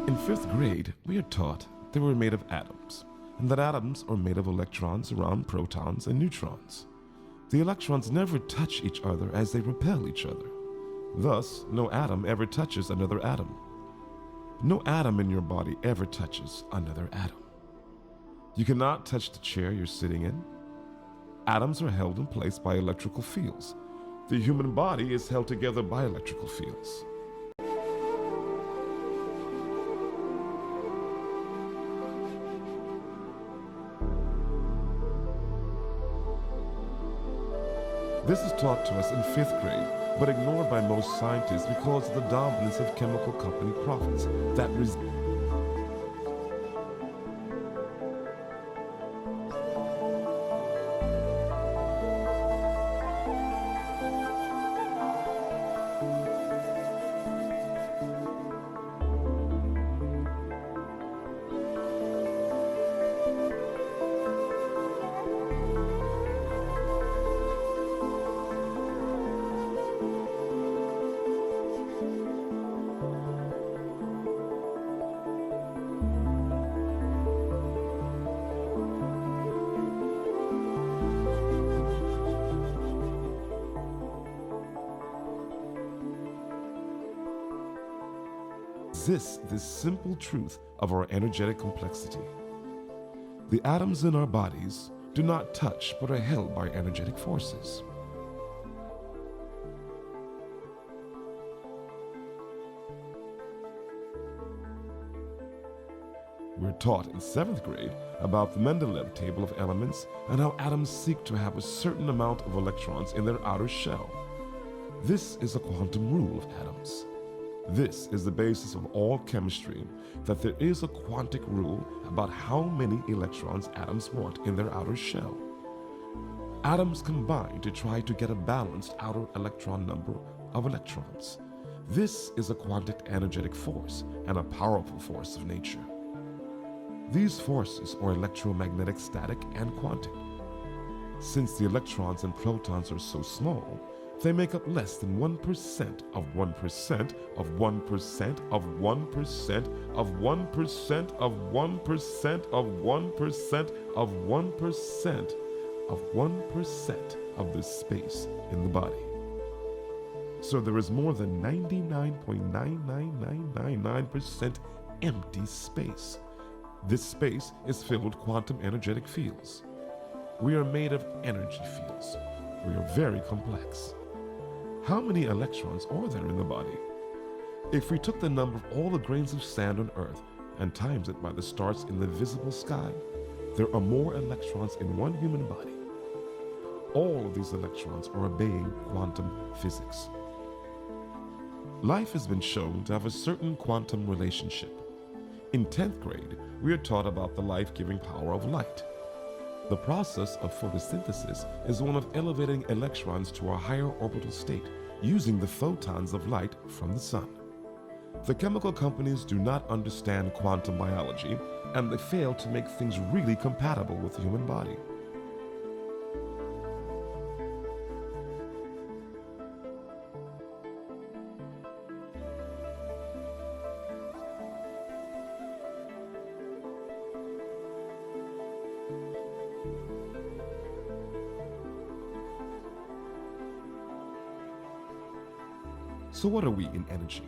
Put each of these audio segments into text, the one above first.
In fifth grade, we are taught that we're made of atoms, and that atoms are made of electrons around protons and neutrons. The electrons never touch each other as they repel each other. Thus, no atom ever touches another atom. No atom in your body ever touches another atom. You cannot touch the chair you're sitting in. Atoms are held in place by electrical fields. The human body is held together by electrical fields. This is taught to us in fifth grade, but ignored by most scientists because of the dominance of chemical company profits that resist this simple truth of our energetic complexity. The atoms in our bodies do not touch but are held by energetic forces. We're taught in seventh grade about the Mendeleev table of elements and how atoms seek to have a certain amount of electrons in their outer shell. This is a quantum rule of atoms. This is the basis of all chemistry, that there is a quantic rule about how many electrons atoms want in their outer shell. Atoms combine to try to get a balanced outer electron number of electrons. This is a quantic energetic force and a powerful force of nature. These forces are electromagnetic, static, and quantic. Since the electrons and protons are so small, they make up less than 1% of 1% of 1% of 1% of 1% of 1% of 1% of 1% of 1% of the space in the body. So there is more than 99.99999% empty space. This space is filled with quantum energetic fields. We are made of energy fields. We are very complex. How many electrons are there in the body? If we took the number of all the grains of sand on Earth and times it by the stars in the visible sky, there are more electrons in one human body. All of these electrons are obeying quantum physics. Life has been shown to have a certain quantum relationship. In 10th grade, we are taught about the life-giving power of light. The process of photosynthesis is one of elevating electrons to a higher orbital state using the photons of light from the sun. The chemical companies do not understand quantum biology, and they fail to make things really compatible with the human body. So what are we in energy?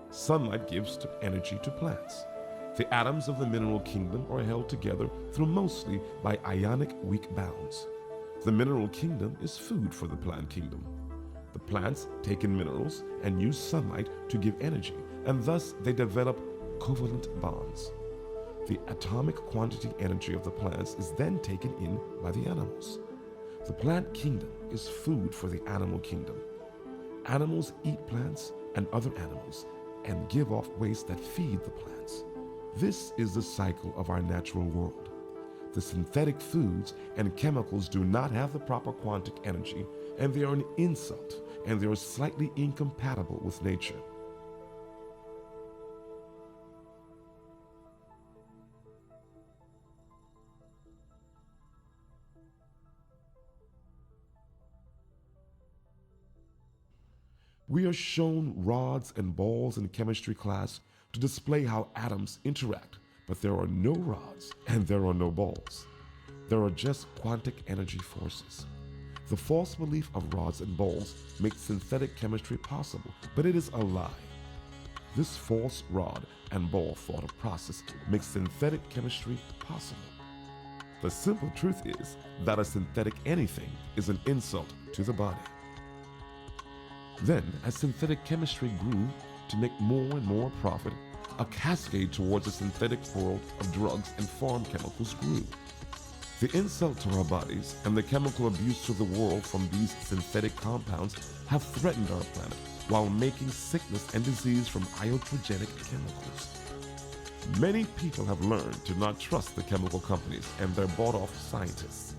Sunlight gives energy to plants. The atoms of the mineral kingdom are held together through mostly by ionic weak bonds. The mineral kingdom is food for the plant kingdom. The plants take in minerals and use sunlight to give energy, and thus they develop covalent bonds. The atomic quantity energy of the plants is then taken in by the animals. The plant kingdom is food for the animal kingdom. Animals eat plants and other animals and give off waste that feed the plants. This is the cycle of our natural world. The synthetic foods and chemicals do not have the proper quantic energy, and they are an insult, and they are slightly incompatible with nature. We are shown rods and balls in chemistry class to display how atoms interact, but there are no rods and there are no balls. There are just quantic energy forces. The false belief of rods and balls makes synthetic chemistry possible, but it is a lie. This false rod and ball thought process makes synthetic chemistry possible. The simple truth is that a synthetic anything is an insult to the body. Then, as synthetic chemistry grew to make more and more profit, a cascade towards a synthetic world of drugs and farm chemicals grew. The insult to our bodies and the chemical abuse to the world from these synthetic compounds have threatened our planet while making sickness and disease from iatrogenic chemicals. Many people have learned to not trust the chemical companies and their bought-off scientists.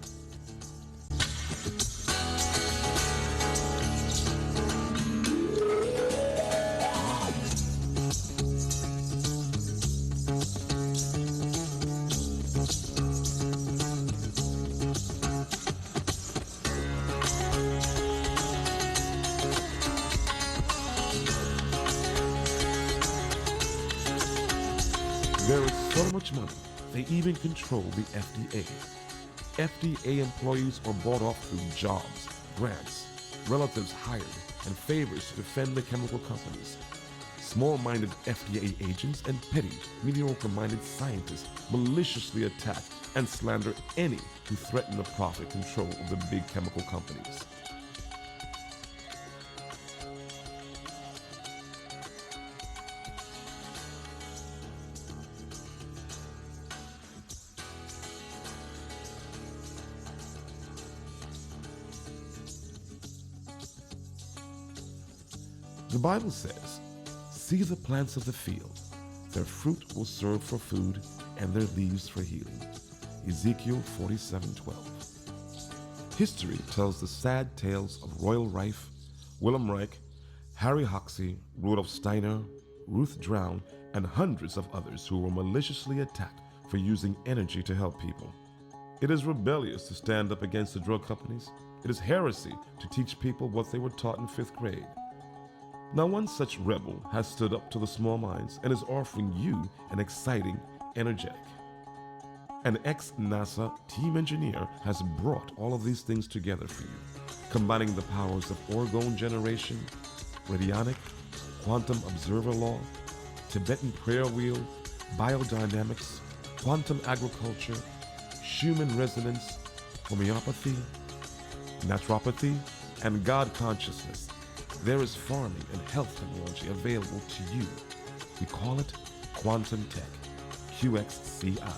There is so much money, they even control the FDA. FDA employees are bought off through jobs, grants, relatives hired, and favors to defend the chemical companies. Small-minded FDA agents and petty, mediocre-minded scientists maliciously attack and slander any who threaten the profit control of the big chemical companies. The Bible says, "See the plants of the field, their fruit will serve for food and their leaves for healing." Ezekiel 47:12. History tells the sad tales of Royal Rife, Wilhelm Reich, Harry Hoxsey, Rudolf Steiner, Ruth Drown, and hundreds of others who were maliciously attacked for using energy to help people. It is rebellious to stand up against the drug companies. It is heresy to teach people what they were taught in 5th grade. Now, one such rebel has stood up to the small minds and is offering you an exciting, energetic. An ex-NASA team engineer has brought all of these things together for you, combining the powers of orgone generation, radionic, quantum observer law, Tibetan prayer wheel, biodynamics, quantum agriculture, human resonance, homeopathy, naturopathy, and God consciousness. There is farming and health technology available to you. We call it Quantum Tech, QXCI.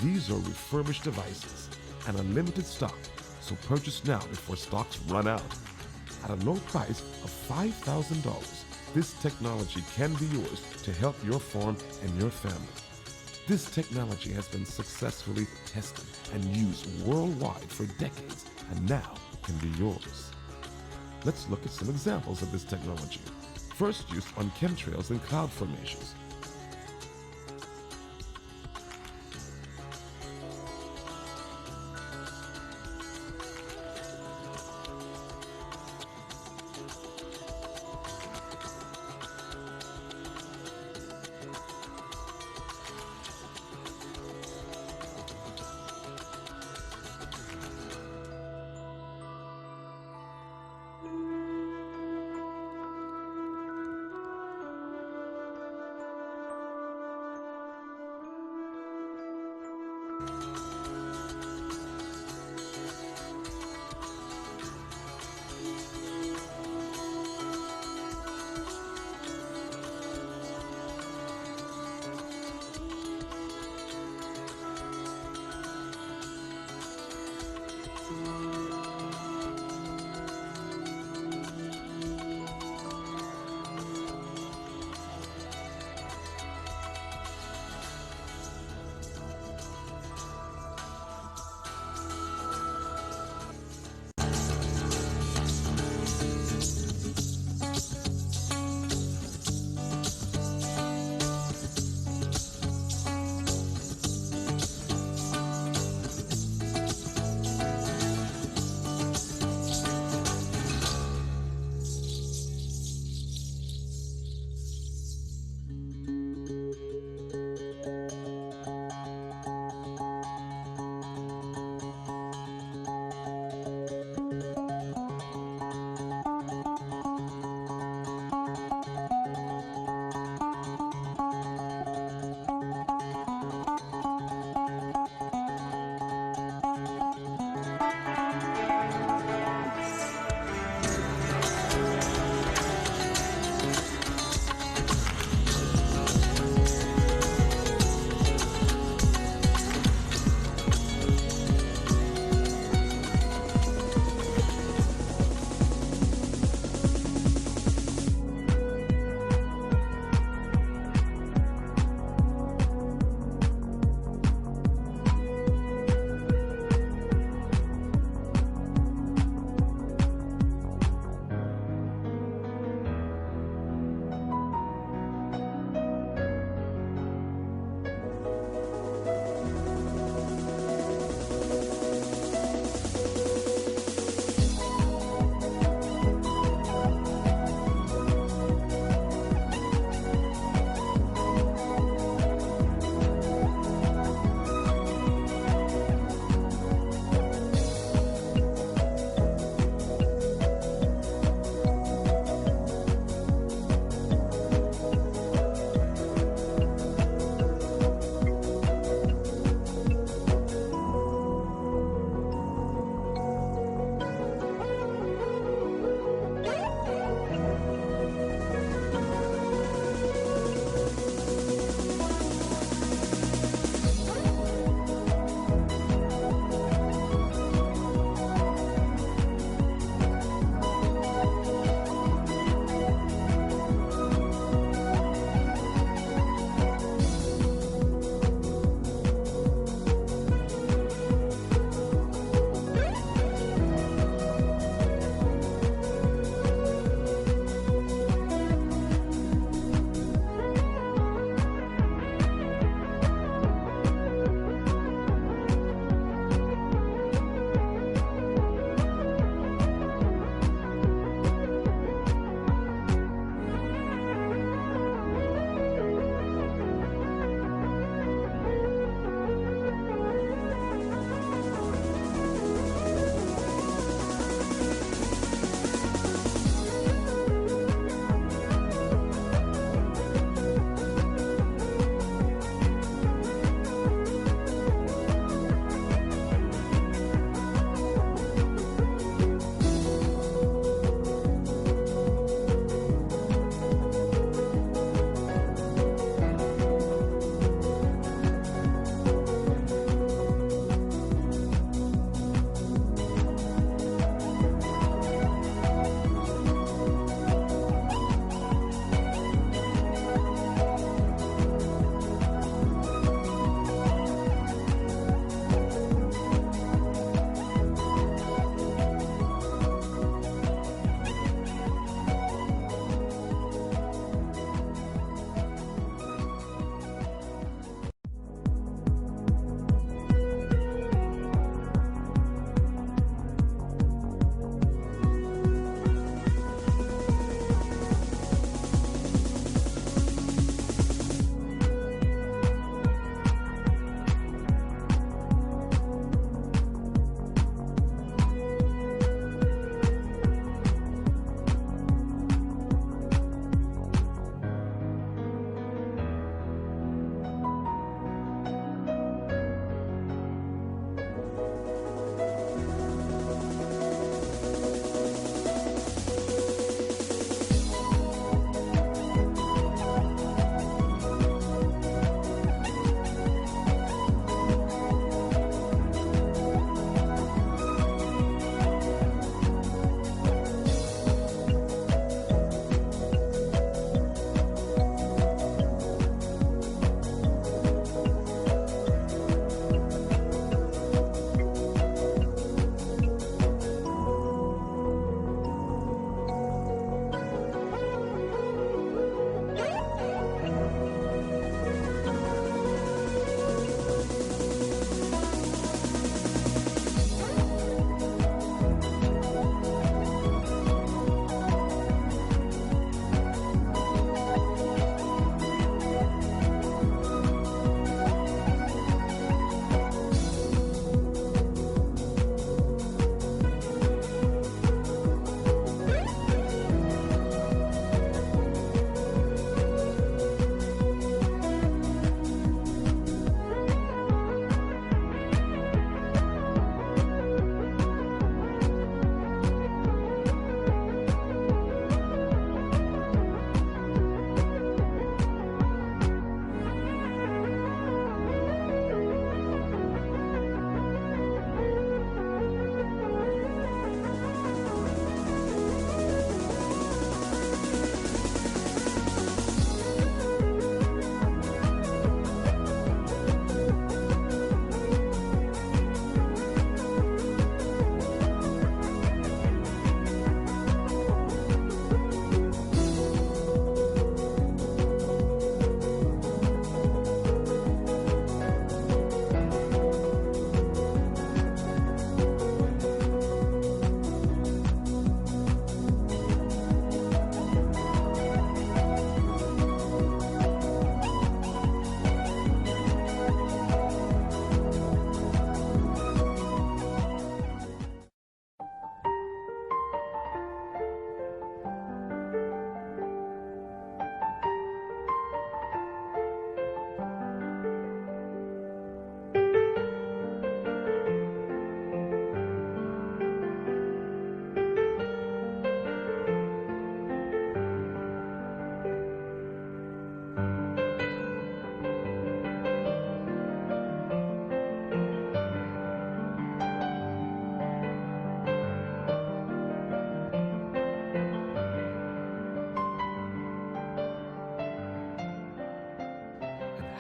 These are refurbished devices and a limited stock, so purchase now before stocks run out. At a low price of $5,000, this technology can be yours to help your farm and your family. This technology has been successfully tested and used worldwide for decades and now can be yours. Let's look at some examples of this technology. First, used on chemtrails and cloud formations.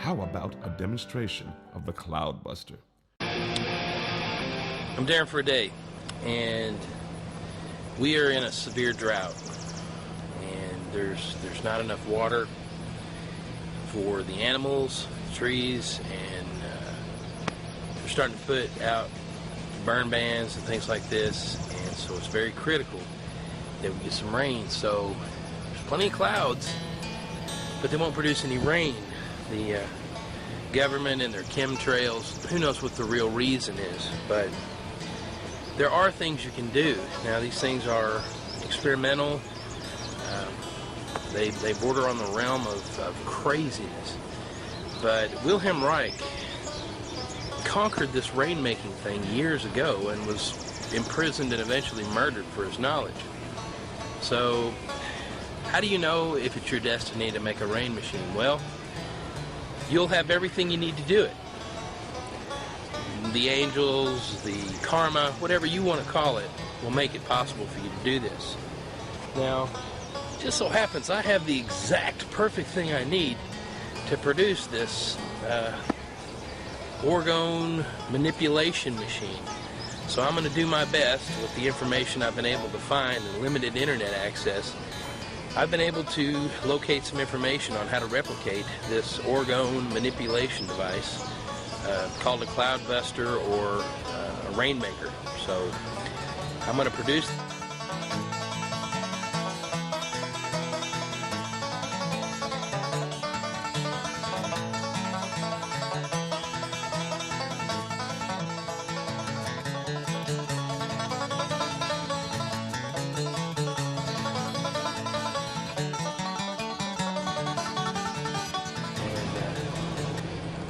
how about a demonstration of the Cloud Buster? I'm daring for a day, and we are in a severe drought, and there's not enough water for the animals, trees, and they're starting to put out burn bans and things like this, and so it's very critical that we get some rain. So there's plenty of clouds, but they won't produce any rain. The government and their chemtrails, who knows what the real reason is, but there are things you can do. Now, these things are experimental. They border on the realm of craziness. But Wilhelm Reich conquered this rain-making thing years ago and was imprisoned and eventually murdered for his knowledge. So, how do you know if it's your destiny to make a rain machine? Well, you'll have everything you need to do it. The angels, the karma, whatever you want to call it, will make it possible for you to do this. Now, it just so happens I have the exact perfect thing I need to produce this orgone manipulation machine. So I'm going to do my best with the information I've been able to find and limited internet access. I've been able to locate some information on how to replicate this orgone manipulation device called a Cloud Buster or a Rainmaker. So I'm going to produce.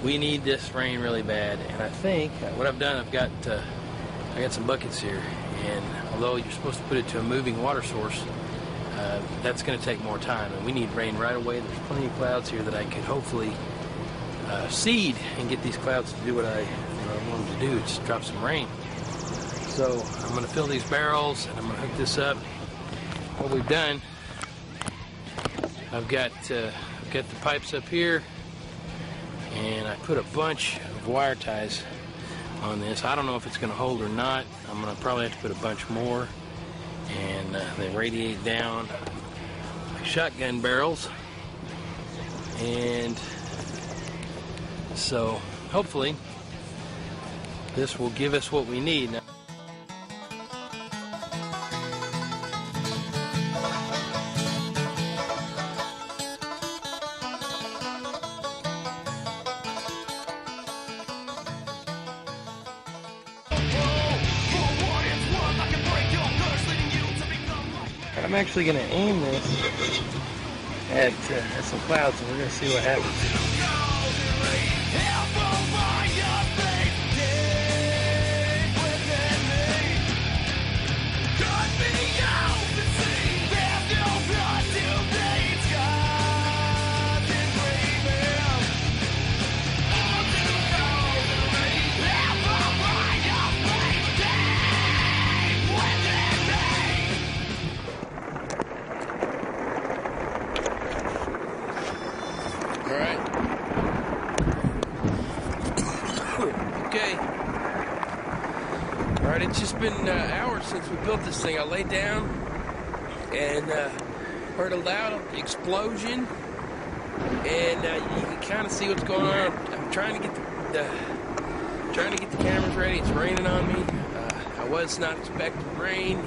We need this rain really bad, and I think what I've done, I got some buckets here, and although you're supposed to put it to a moving water source, that's going to take more time, and we need rain right away. There's plenty of clouds here that I could hopefully seed and get these clouds to do what I want them to do, just drop some rain. So I'm going to fill these barrels, and I'm going to hook this up. What we've done, I've got the pipes up here, and I put a bunch of wire ties on this. I don't know if it's going to hold or not. I'm going to probably have to put a bunch more, and they radiate down like shotgun barrels, and so hopefully this will give us what we need. Now, I'm actually going to aim this at some clouds, and we're going to see what happens. Okay. Alright, it's just been hours since we built this thing. I laid down and heard a loud explosion, and you can kind of see what's going on. I'm trying to get the cameras ready. It's raining on me. I was not expecting rain.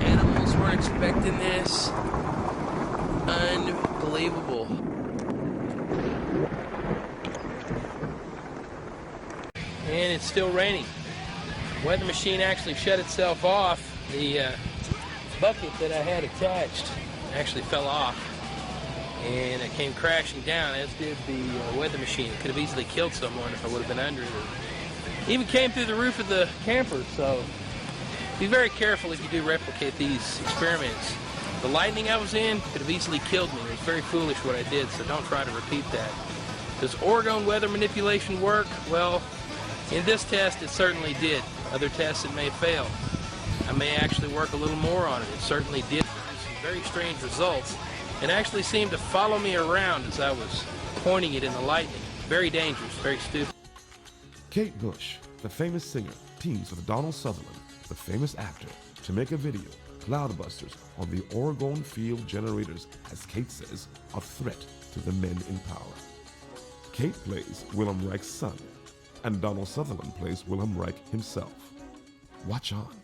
Animals weren't expecting this. Unbelievable. And it's still raining. Weather machine actually shut itself off. The bucket that I had attached actually fell off, and it came crashing down, as did the weather machine. It could have easily killed someone if I would have been under it. It even came through the roof of the camper, so be very careful if you do replicate these experiments. The lightning I was in could have easily killed me. It was very foolish what I did, so don't try to repeat that. Does orgone weather manipulation work? Well, in this test it certainly did. Other tests it may fail. I may actually work a little more on it. It certainly did produce some very strange results and actually seemed to follow me around as I was pointing it in the lightning. Very dangerous, very stupid. Kate Bush, the famous singer, teams with Donald Sutherland, the famous actor, to make a video, Cloudbusters, on the Oregon field generators, as Kate says, a threat to the men in power. Kate plays Wilhelm Reich's son, and Donald Sutherland plays Wilhelm Reich himself. Watch on.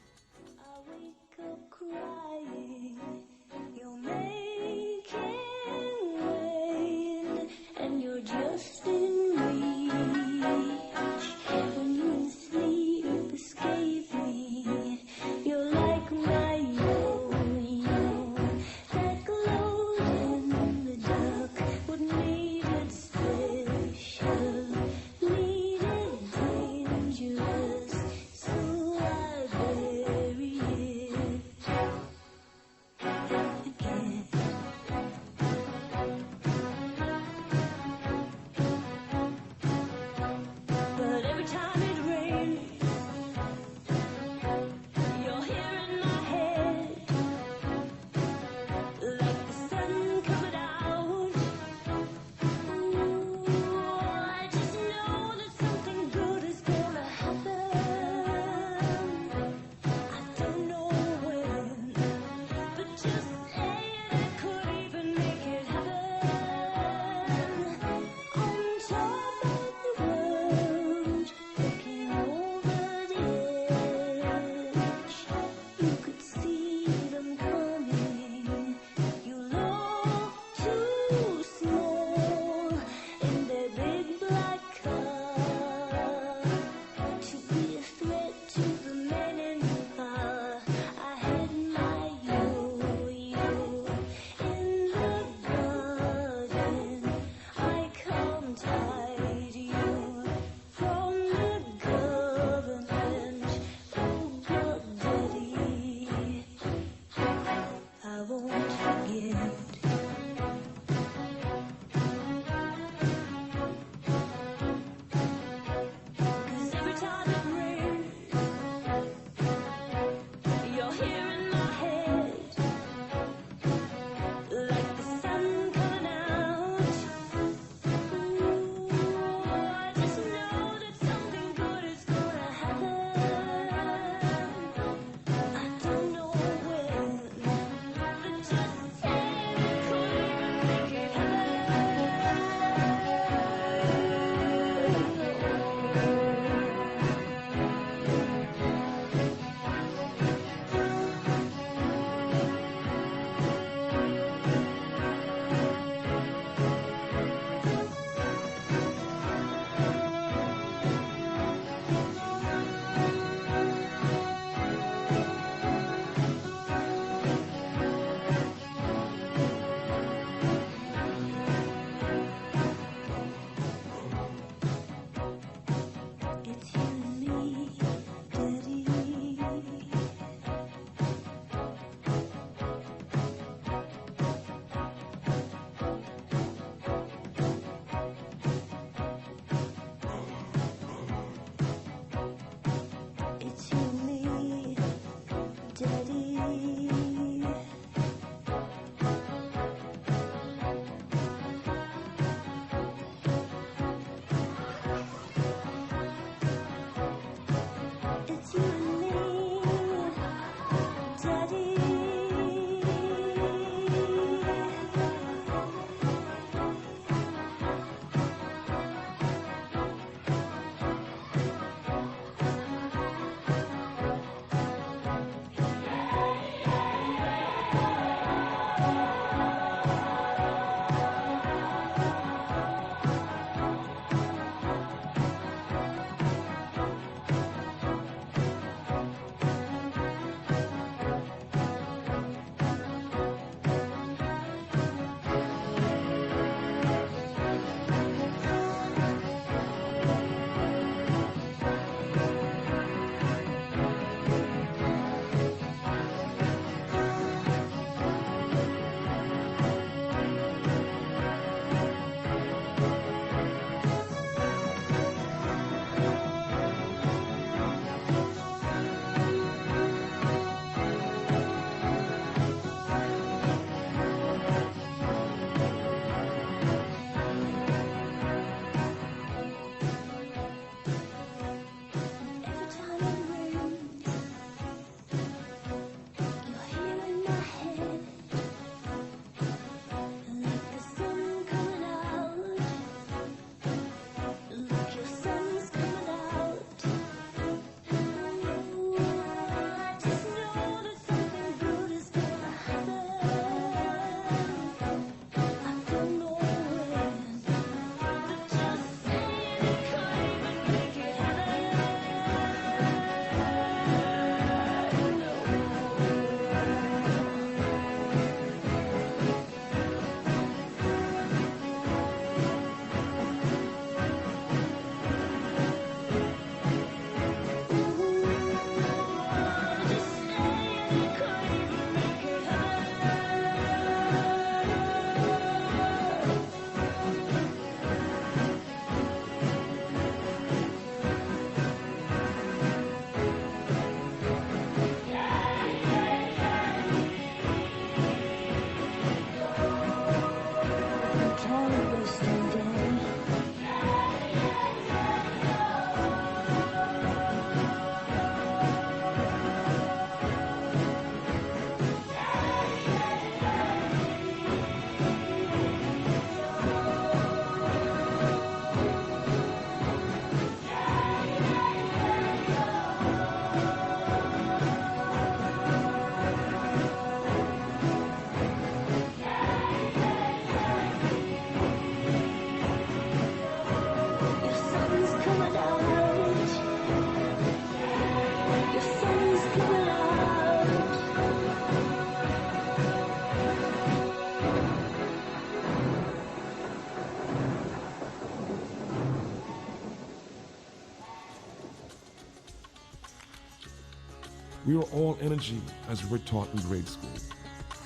We are all energy as we were taught in grade school.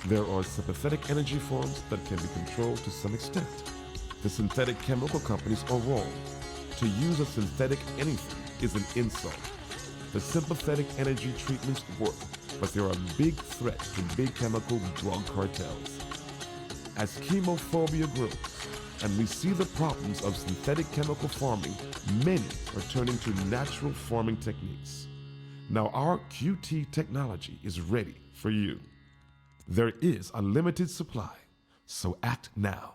There are sympathetic energy forms that can be controlled to some extent. The synthetic chemical companies are wrong. To use a synthetic anything is an insult. The sympathetic energy treatments work, but they're a big threat to big chemical drug cartels. As chemophobia grows and we see the problems of synthetic chemical farming, many are turning to natural farming techniques. Now our QT technology is ready for you. There is a limited supply, so act now.